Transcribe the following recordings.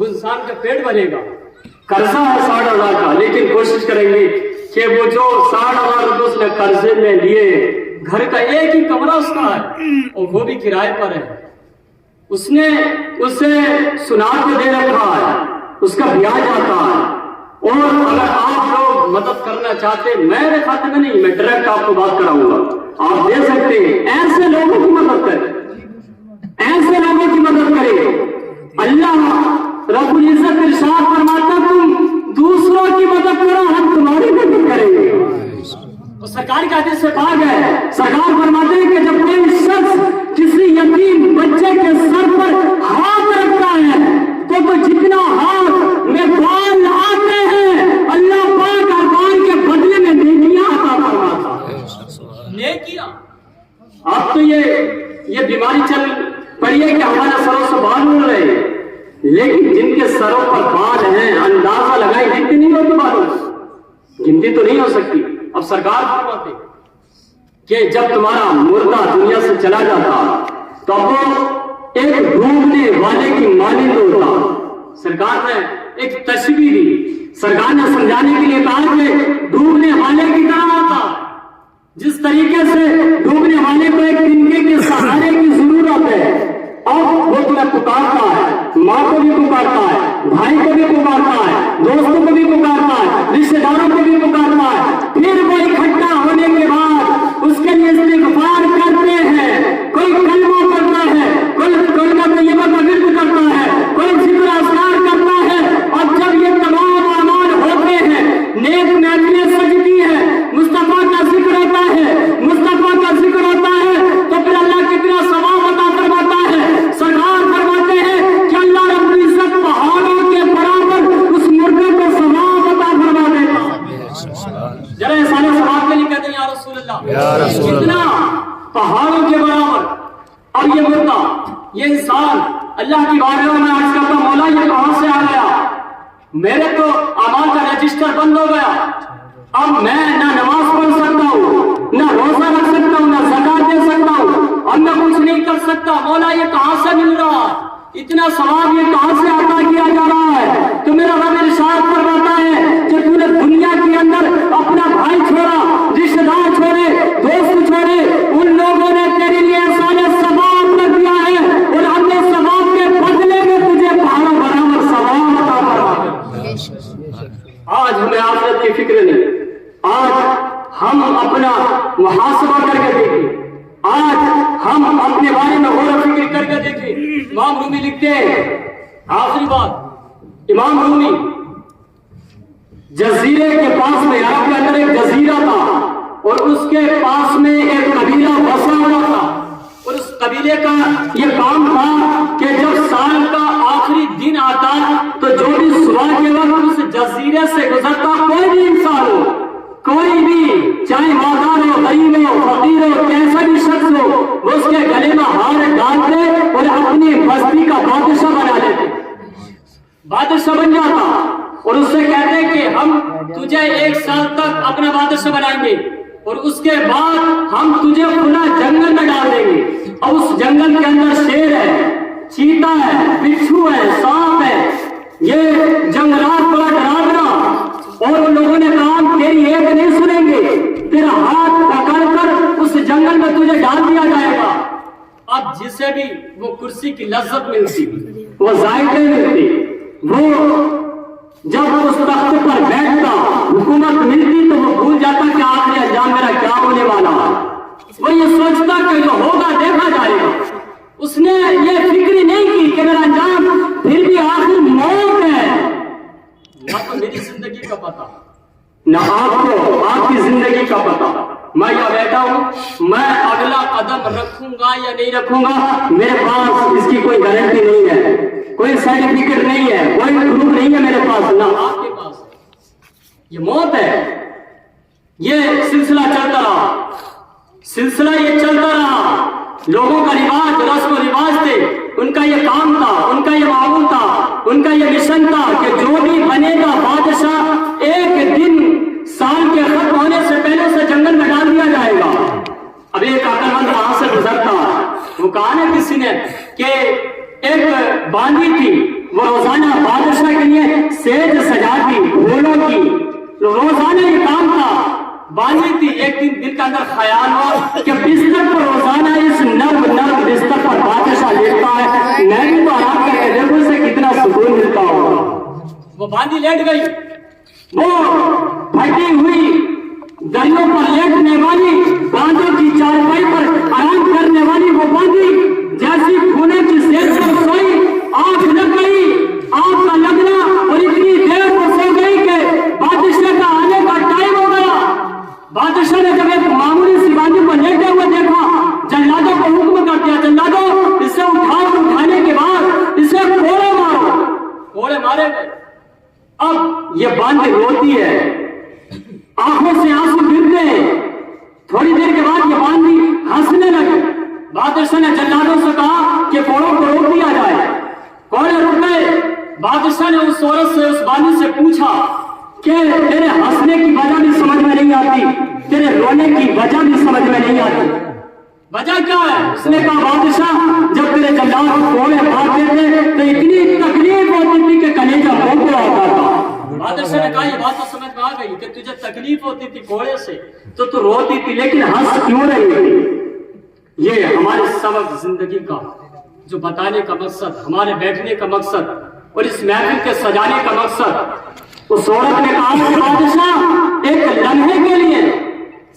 اب انسان کا پیٹ بھرے گا. قرضہ ہے 60,000 کا, لیکن کوشش کریں گے کہ وہ جو 60,000 روپے اس نے قرضے میں لیے, گھر کا ایک ہی کمرہ اس کا ہے اور وہ بھی کرائے پر ہے, اس نے اسے سنار کے دے رکھا ہے, اس کا بیاج آتا ہے. اور اگر آپ لوگ مدد کرنا چاہتے ہیں, میرے خاتے میں نہیں, میں ڈائریکٹ آپ کو بات کراؤں گا, آپ دے سکتے ہیں. ایسے لوگوں کی مدد کریں, ایسے لوگوں کی مدد کریں. اللہ رب العزت ارشاد فرماتا تم دوسروں کی مدد کرو, ہم تمہاری مدد کریں گے. اور سرکار کا حدیث سے پاک ہے, سرکار فرماتے ہیں کہ جب کوئی شخص کسی یتیم بچے کے سر پر ہاتھ رکھتا ہے تو جتنا ہاتھ میں بال آتے ہیں اللہ پاک اربان کے بدلے میں نیکیاں عطا فرماتا ہے. نیکیاں. اب تو یہ بیماری چل پڑی ہے کہ ہمارے سروں سے بال اڑ رہے ہیں, لیکن جن کے سروں پر بال ہیں اندازہ لگائی گنتی نہیں ہوتی, بالوں گنتی تو نہیں ہو سکتی. اب سرکار فرماتے کہ جب تمہارا مردہ دنیا سے چلا جاتا تو وہ ایک ڈوبنے والے کی مانند ہوتا. سرکار نے ایک تشبیہ دی, سرکار نے سمجھانے کے لیے کہا کہ ڈوبنے والے کی طرح ہوتا. جس طریقے سے ڈوبنے والے کو ایک تنکے کے سہارے کی ضرورت ہے, اب وہ تمہیں پکارتا ہے, ماں کو بھی پکارتا ہے, بھائی کو بھی پکارتا ہے, دوستوں کو بھی پکارتا ہے, رشتے داروں کو بھی پکارتا ہے. پھر وہ اکٹھا ہونے کے بعد اس کے لیے استغفار کرتے ہیں, کوئی کلمہ پڑھتا ہے, کوئی کلمہ طیبہ کا ورد کرتا ہے, کوئی ذکر اذکار کرتا ہے. اور جب یہ تمام اعمال ہوتے ہیں, نیک محفلیں سجتی ہیں, مصطفیٰ کا ذکر ہوتا ہے, مصطفیٰ کا ذکر ہوتا ہے, تو پھر اللہ کتنا ثواب عطا فرماتا ہے. سرکار فرماتے ہیں کہ اللہ رب العزت پہاڑوں کے برابر اس مردے کو ثواب عطا فرما دیتا. ذرا سارے ثواب کے لیے کہتے ہیں یا رسول اللہ, کتنا پہاڑوں کے برابر. اور یہ مردہ, یہ انسان اللہ کی بارگاہ میں عرض کرتا, مولا یہ کہاں سے آ گیا, میرے تو اعمال کا رجسٹر بند ہو گیا, اب میں نہ نماز پڑھ سکتا ہوں, نہ روزہ رکھ سکتا ہوں, نہ زکات دے سکتا ہوں, اور نہ کچھ نہیں کر سکتا. مولا یہ کہاں سے مل رہا, اتنا ثواب یہ کہاں سے عطا کیا جا رہا ہے. تو میرا رب ارشاد فرماتا ہے کہ تو نے دنیا کے اندر اپنا بھائی چھوڑا, رشتے دار چھوڑے, دوست چھوڑے, ان لوگوں نے تیرے لیے احسان ثواب کر دیا ہے, اور ہم نے ثواب کے بدلے میں تجھے پہاڑوں برابر ثواب عطا فرمایا. آج ہمیں آخرت کی فکر نہیں, آج ہم اپنا محاسبہ کر کے دیکھیں, آج ہم اپنے بارے میں غور و فکر کر کے دیکھیں. امام رومی لکھتے ہیں, آخری بات, امام رومی جزیرے کے پاس میں, عرب کے اندر ایک جزیرہ تھا, اور اس کے پاس میں ایک قبیلہ بسا ہوا تھا, اور اس قبیلے کا یہ کام تھا کہ جب سال کا آخری دن آتا تو جو بھی صبح کے وقت اس جزیرے سے گزرتا, کوئی بھی انسان ہو, کوئی بھی, چاہے مالدار ہو, غریب ہو, فقیر ہو, کیسا بھی شخص ہو, وہ اس کے گلے میں ہار ڈالتے اور اپنی بستی کا بادشاہ بنا لیتے, بادشاہ بن جاتا, اور اس سے کہتے کہ ہم تجھے 1 سال تک اپنا بادشاہ بنائیں گے, اور اس کے بعد ہم تجھے کھلا جنگل میں ڈال دیں گے. اور اس جنگل کے اندر شیر ہے, چیتا ہے, بچھو ہے, سانپ ہے, یہ جنگلات بڑا ڈراونا. اور ان لوگوں نے کہا تیری ایک نہیں سنیں گے, تیرا ہاتھ پکڑ کر اس جنگل میں تجھے ڈال دیا جائے گا. اب جسے بھی وہ کرسی کی لذت ملتی, وہ ذائقے ملتی, وہ جب اس تخت پر بیٹھتا, حکومت ملتی, تو وہ بھول جاتا کہ آخری انجام میرا کیا ہونے والا ہے. وہ یہ سوچتا کہ جو ہوگا دیکھا جائے گا. اس نے یہ فکر نہیں کی کہ میرا انجام پھر بھی آخر موت ہے. نہ تو میری زندگی کا پتہ, نہ آپ کو آپ کی زندگی کا پتہ. میں یہاں بیٹھا ہوں, میں اگلا قدم رکھوں گا یا نہیں رکھوں گا, میرے پاس اس کی کوئی گارنٹی نہیں ہے, کوئی سرٹیفکیٹ نہیں ہے, کوئی پروف نہیں ہے میرے پاس, نہ آپ کے پاس. یہ موت ہے. یہ سلسلہ چلتا رہا, سلسلہ یہ چلتا رہا. لوگوں کا رواج, رسم و رواج تھے, ان کا یہ کام تھا, ان کا یہ معمول تھا, ان کا یہ مشن تھا کہ جو بھی بنے گا بادشاہ ایک دن سال کے ختم ہونے سے پہلے سے جنگل میں ڈال دیا جائے گا. اب ایک عقل مند وہاں سے گزرتا, وہ کہا نا کسی نے کہ ایک باندھی تھی, وہ روزانہ اندر خیال ہو کہ بستر پر روزانہ اس نرم نرم بستر پر بادشاہ لیٹتا ہے، میں بھی تو آرام کر کے دیکھوں اسے کتنا سکون ملتا ہوگا۔ وہ باندھی لیٹ گئی، وہ پھٹی ہوئی دریوں پر لیٹنے والی، باندھوں کی چارپائی پر آرام کرنے والی وہ باندھی جیسی کھونے کی سیج پر سوئی، آنکھ لگ گئی، آنکھ کا لگنا، اور اتنی دیر وہ سو گئی کہ بادشاہ کا آنے کا ٹائم ہو گیا۔ بادشاہ نے جب ایک معمولی سی باندھی کو لیٹے ہوئے دیکھا، جلادوں کو حکم کر دیا، جلادوں اسے اٹھاؤ، اٹھانے کے بعد اسے کوڑے مارو۔ کوڑے مارے گئے۔ اب یہ باندھی روتی ہے، آنکھوں سے آنسو گرتے ہیں۔ تھوڑی دیر کے بعد یہ باندھی ہنسنے لگے۔ بادشاہ نے جلادوں سے کہا کہ کوڑوں کو روک دیا جائے۔ کوڑے رک گئے۔ بادشاہ نے اس عورت سے، اس باندھی سے پوچھا کہ تیرے ہنسنے کی وجہ بھی سمجھ میں نہیں آتی، تیرے رونے کی وجہ بھی سمجھ میں نہیں آتی، وجہ کیا ہے؟ اس نے کہا بادشاہ جب تیرے جلاد کوڑے مارتے تھے تو اتنی تکلیف ہوتی تھی کہ کلیجہ پھوٹنے آتا تھا۔ بادشاہ نے کہا یہ بات تو سمجھ میں آ گئی کہ تجھے تکلیف ہوتی تھی کوڑے سے تو روتی تھی، لیکن ہنس کیوں رہی تھی؟ یہ ہمارے سبق زندگی کا جو بتانے کا مقصد، ہمارے بیٹھنے کا مقصد اور اس محفل کے سجانے کا مقصد۔ اس عورت نے کہا کہ بادشاہ ایک لمحے کے لیے،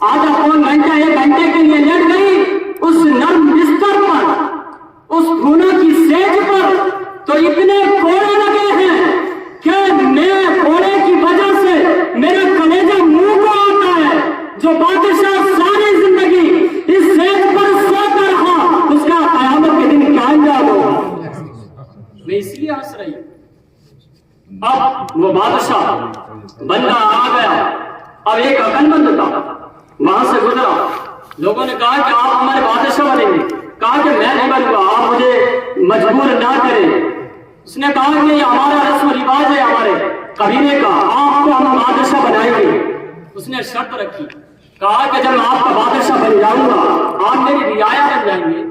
آدھا پون گھنٹہ، ایک گھنٹے کے لیے لیٹ گئی اس نرم بستر پر، اس کھونا کی سیج پر، تو اتنے کوڑے لگے ہیں کہ میں کوڑے کی وجہ سے میرا کلیجہ منہ کو آتا ہے۔ جو بادشاہ ساری زندگی اس سیج پر سوتا رہا، اس کا قیامت کے دن کیا انجام ہوگا؟ میں اس لیے ہنس رہی ہوں۔ اب وہ بادشاہ بندہ آ گیا، اب ایک عقل مند تھا، وہاں سے گزرا۔ لوگوں نے کہا کہ آپ ہمارے بادشاہ بنیں گے، کہا کہ میں نہیں بنوں گا، آپ مجھے مجبور نہ کریں۔ اس نے کہا کہ یہ ہمارا رسم و رواج ہے ہمارے قبیلے کا، آپ کو ہم بادشاہ بنائیں گے۔ اس نے شرط رکھی، کہا کہ جب میں آپ کا بادشاہ بن جاؤں گا، آپ میری رعایا بن جائیں گے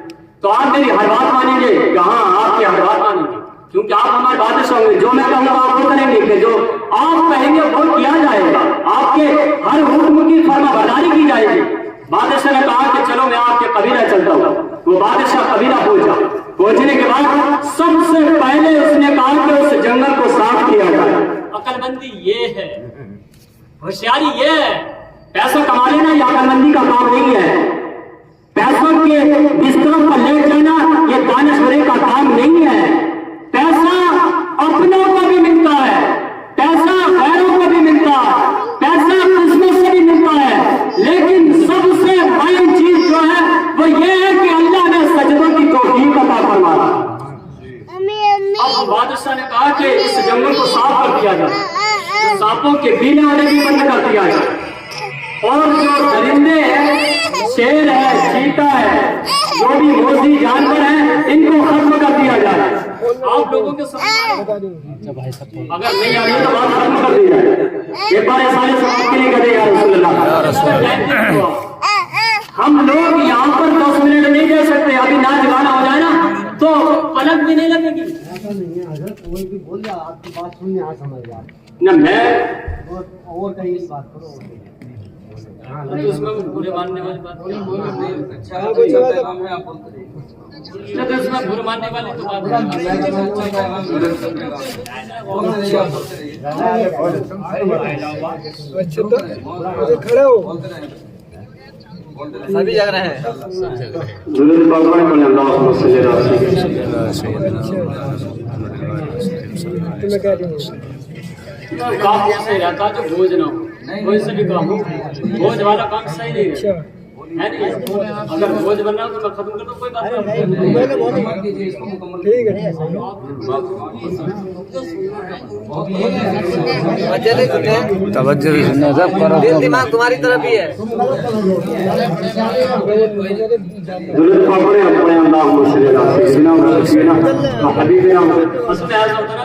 تو آپ میری ہر بات مانیں گے؟ کہاں آپ کی ہر بات مانیں گے، کیونکہ آپ ہمارے بادشاہ ہوں گے، جو میں کہوں گا آپ وہ کریں گے، کہ جو آپ کہیں گے وہ کیا جائے گا، آپ کے ہر حکم کی فرما برداری کی جائے گی۔ بادشاہ نے کہا کہ چلو میں آپ کے قبیلہ چلتا ہوں۔ وہ بادشاہ قبیلہ پہنچا، پہنچنے کے بعد سب سے پہلے اس نے کہا کہ اس جنگل کو صاف کیا جائے۔ عقل مندی یہ ہے، ہوشیاری یہ ہے۔ پیسہ کما لینا یہ عقل مندی کا کام نہیں ہے، پیسوں کے بستروں پر لیٹ جانا یہ دانشوری کا کام نہیں ہے۔ پیسہ اپنوں کو بھی ملتا ہے، پیسہ غیروں کو بھی ملتا ہے، پیسہ قسمت سے بھی ملتا ہے، لیکن سب سے بڑی چیز جو ہے وہ یہ ہے کہ اللہ نے سجدوں کی توفیق عطا فرمایا۔ اب بادشاہ نے کہا کہ اس جنگل کو صاف کر دیا جائے، سانپوں کے بینے والے بھی بند کر دیا جائے، اور جو درندے ہیں، شیر ہے، چیتا ہے، جو بھی موذی جانور ہیں، ان کو ختم کر دیا جائے۔ آپ لوگوں کے ساتھ اگر نہیں آ رہی تو بات ختم کر دی جائے۔ ایک بار سارے سماج کے لیے کہتے یا رسول اللہ، ہم لوگ یہاں پر 10 منٹ نہیں دے سکتے، ابھی ناچ گانا ہو جائے نا تو پلک بھی نہیں لگے گی۔ نہ میں اور کہیں اس بات کرو، تو اس میں برے ماننے والی بات تو اس میں برے ماننے والی تو بات کھڑے ہو سبھی جگ رہے ہیں۔ کام سے رہتا جو بوجھ نہ ہو، بوجھ سے بھی کام ہو، بوجھ والا کام صحیح نہیں ہے، اگر بوجھ بننا ہو تو میں ختم کر دوں، کوئی بات نہیں، دماغ تمہاری طرف ہی ہے۔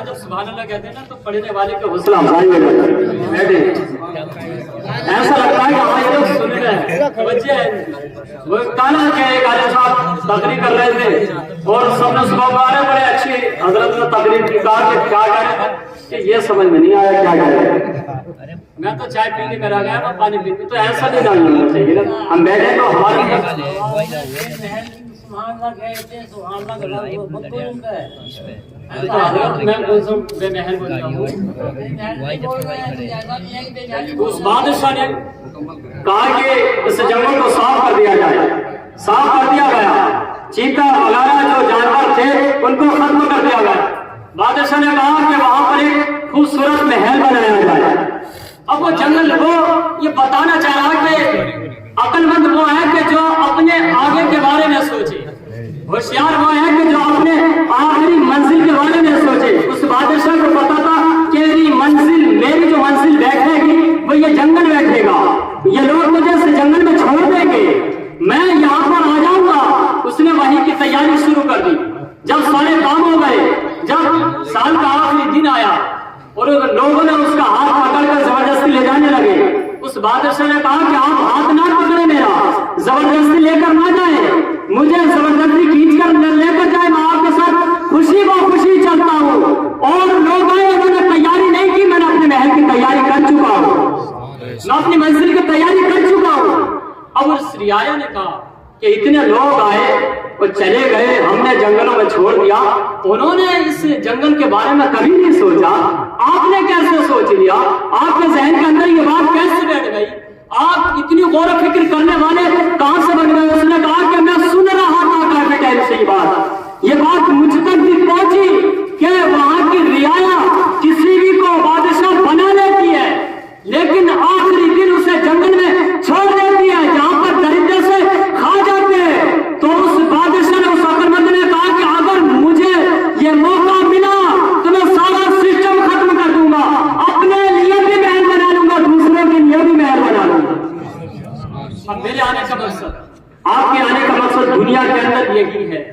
جب سبحان اللہ کہتے ہیں نا تو پڑھنے والے کا حوصلہ افزائی ہو جاتا ہے، ایسا لگتا ہے کہ ہمارے لوگ سن رہے ہیں، بچے وہ کانا کہ ایک عالم صاحب تقریر کر رہے تھے اور سب نے صبح بارے بڑے اچھی حضرت نے تقریر کی، کہا کہ کیا کہہ رہے ہیں کہ یہ سمجھ میں نہیں آیا کیا کہہ رہے ہیں۔ میں تو چائے پینے میں رہ گیا نا پانی پینے تو ایسا نہیں ڈالنا ہونا چاہیے نا. ہم بیٹھے تو ہمارے میں بے محل بولتا ہوں. اس بادشاہ نے کہا کہ اس جنگل کو صاف کر دیا جائے. صاف کر دیا گیا. چیتا وغیرہ جو جانور تھے ان کو ختم کر دیا گیا. بادشاہ نے کہا کہ وہاں پر ایک خوبصورت محل بنایا جائے. اب وہ جنگل وہ یہ بتانا چاہ رہا کہ عقل مند وہ ہے کہ جو اپنے آگے کے بارے میں سوچے. ہوشیار وہ ہے کہ جو اپنے آخری منزل کے بارے میں سوچے. اس بادشاہ کو پتا تھا کہ میری جو منزل بیٹھے گی وہ یہ جنگل بیٹھے گا. یہ لوگ مجھے اس جنگل میں چھوڑ دیں گے, میں یہاں پر آ جاؤں گا. اس نے وحی کی تیاری شروع کر دی. جب سارے کام ہو گئے, جب سال کا آخری دن آیا اور لوگوں نے اس کا ہاتھ پکڑ کر زبردستی لے جانے لگے. اس بادشاہ نے کہا کہ آپ ہاتھ نہ پکڑے میرا, زبردستی لے کر نہ جائیں. مجھے زبردستی کھینچ کر لے کر جائے, میں آپ کے ساتھ خوشی خوشی چلتا ہوں. اور لوگ آئے, انہوں نے تیاری نہیں کی, میں نے اپنے محل کی تیاری کر چکا ہوں, میں اپنی منزل کی تیاری کر چکا ہوں. اب اس رعایا نے کہا کہ اتنے لوگ آئے اور چلے گئے, ہم نے جنگلوں میں چھوڑ دیا. انہوں نے اس جنگل کے بارے میں کبھی نہیں سوچا. آپ نے کیسے سوچ لیا؟ آپ کے ذہن کے اندر یہ بات کیسے بیٹھ گئی؟ آپ اتنی غور و فکر کرنے والے کہاں سے بن گئے؟ اس نے کہا کہ میں سن رہا تھا کافی ٹائم سے یہ بات مجھ تک بھی پہنچی کہ وہاں کی رعایا کسی بھی کو بادشاہ بنا لیتی ہے, لیکن آخری دن اسے جنگل میں چھوڑ دیتی ہے جہاں پر درندے سے کھا جاتے ہیں. تو اس بادشاہ نے, اس عقل مند نے کہا کہ اگر مجھے یہ موقع ملا تو میں سارا سسٹم ختم کر دوں گا, اپنے لیے بھی محل بنا لوں گا, دوسرے کے لیے بھی محل بنا لوں گا. اب میرے آنے کا مقصد, آپ کے آنے کا مقصد دنیا کے اندر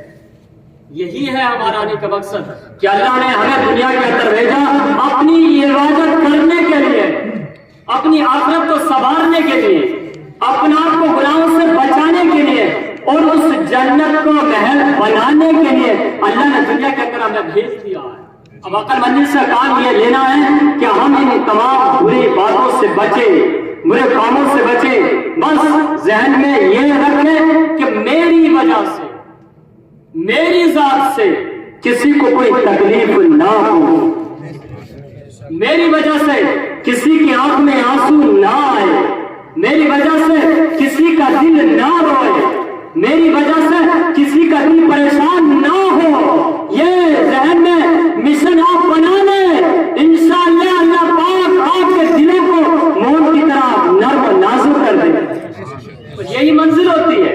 یہی ہے ہمارا آنے کا مقصد کہ اللہ نے ہمیں دنیا کے اندر بھیجا اپنی عبادت کرنے کے لیے, اپنی آخرت کو سنوارنے کے لیے, اپنے آپ کو گناہوں سے بچانے کے لیے اور اس جنت کو محل بنانے کے لیے اللہ نے دنیا کے اندر ہمیں بھیج دیا ہے. اب عقل مندی سے کام یہ لینا ہے کہ ہم ان تمام بری باتوں سے بچیں, برے کاموں سے بچیں. بس ذہن میں یہ رکھیں کہ میری وجہ سے, میری ذات سے کسی کو کوئی تکلیف نہ ہو, میری وجہ سے کسی کی آنکھ میں آنسو نہ آئے, میری وجہ سے کسی کا دل نہ روئے, میری وجہ سے کسی کا دل پریشان نہ ہو. یہ ذہن میں مشن آپ بنا لیں, انشاءاللہ اللہ پاک آپ کے دلوں کو موم کی طرح نرم و نازک کر دے. یہی منزل ہوتی ہے,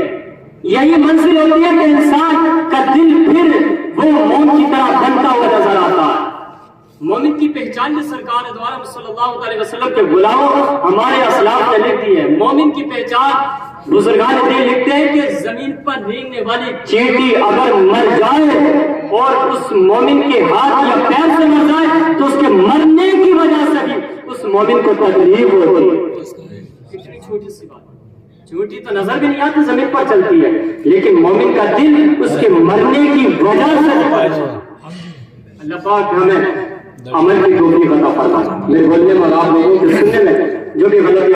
یہی منزل ہوتی ہے کہ انسان کا دل پھر وہ موم کی طرح بنتا ہوا نظر آتا ہے. مومن کی پہچان میں سرکار دوارا صلی اللہ علیہ وسلم کے غلاموں ہمارے اسلاف نے لکھ دی ہے. مومن کی پہچان بزرگان دین لکھتے ہیں کہ زمین پر رینگنے والی چیٹی اگر مر جائے اور اس مومن کے ہاتھ یا پیر سے مر جائے تو اس کے مرنے کی وجہ سے بھی اس مومن کو تکلیف ہوتی ہے. کتنی چھوٹی سی بات, چھوٹی تو نظر بھی نہیں آتی, زمین پر چلتی ہے, لیکن مومن کا دل اس کے مرنے کی وجہ سے. اللہ پاک ہمیں عمل کی توفیق عطا فرمائے. میرے بولنے میں آپ لوگوں کے سننے میں جو بھی غلطی